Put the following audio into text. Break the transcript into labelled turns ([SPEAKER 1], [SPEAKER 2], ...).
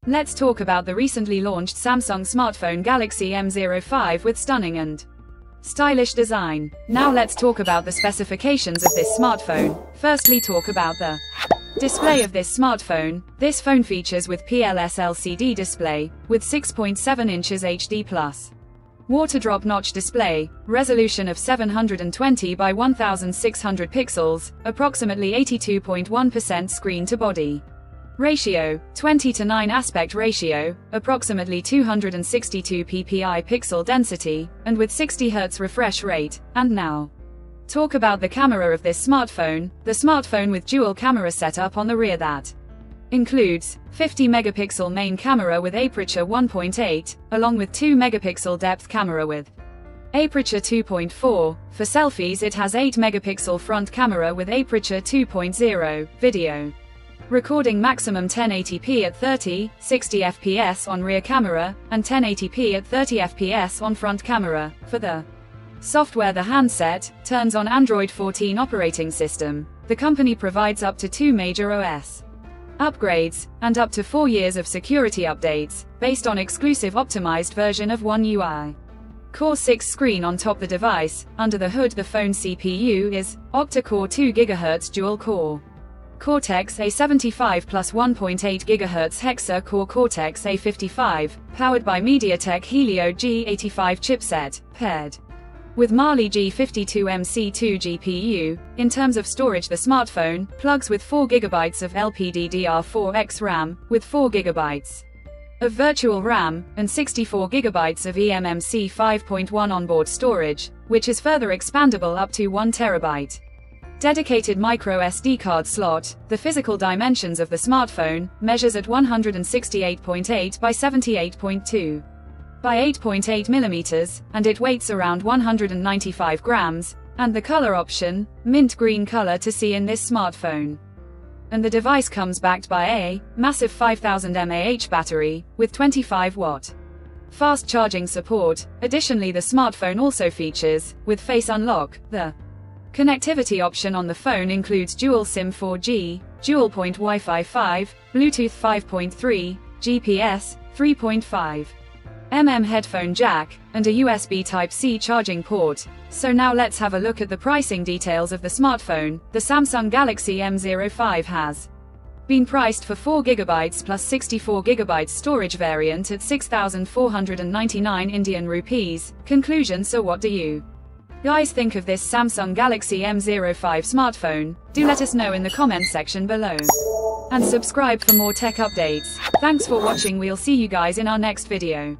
[SPEAKER 1] Let's talk about the recently launched Samsung smartphone Galaxy M05 with stunning and stylish design. Now let's talk about the specifications of this smartphone. Firstly, talk about the display of this smartphone. This phone features with PLS LCD display, with 6.7 inches HD+. Water drop notch display, resolution of 720 by 1600 pixels, approximately 82.1% screen to body ratio, 20:9 aspect ratio, approximately 262 ppi pixel density, and with 60 Hz refresh rate. And now, talk about the camera of this smartphone. The smartphone with dual camera setup on the rear that includes 50 megapixel main camera with aperture 1.8, along with 2 megapixel depth camera with aperture 2.4. For selfies, it has 8 megapixel front camera with aperture 2.0, video recording maximum 1080p at 30, 60 fps on rear camera, and 1080p at 30 fps on front camera. For the software, the handset turns on Android 14 operating system. The company provides up to 2 major OS upgrades, and up to 4 years of security updates, based on exclusive optimized version of One UI. Core 6 screen on top the device. Under the hood, the phone CPU is octa-core 2 GHz dual-core Cortex-A75 plus 1.8 GHz hexa-core Cortex-A55, powered by MediaTek Helio G85 chipset, paired with Mali G52MC2 GPU. In terms of storage, the smartphone plugs with 4 GB of LPDDR4X RAM, with 4 GB of virtual RAM, and 64 GB of eMMC 5.1 onboard storage, which is further expandable up to 1 TB. Dedicated micro SD card slot. The physical dimensions of the smartphone measures at 168.8 by 78.2 by 8.8 mm, and it weighs around 195 grams, and the color option, mint green color, to see in this smartphone. And the device comes backed by a massive 5000 mAh battery, with 25-watt fast charging support. Additionally, the smartphone also features, with Face Unlock, the connectivity option on the phone includes dual SIM 4G, dual point Wi-Fi 5, Bluetooth 5.3, GPS 3.5, headphone jack, and a USB Type-C charging port. So now let's have a look at the pricing details of the smartphone. The Samsung Galaxy M05 has been priced for 4 GB plus 64 GB storage variant at 6,499 Indian rupees. Conclusion: so what do you guys think of this Samsung Galaxy M05 smartphone? Do let us know in the comment section below. And subscribe for more tech updates. Thanks for watching. We'll see you guys in our next video.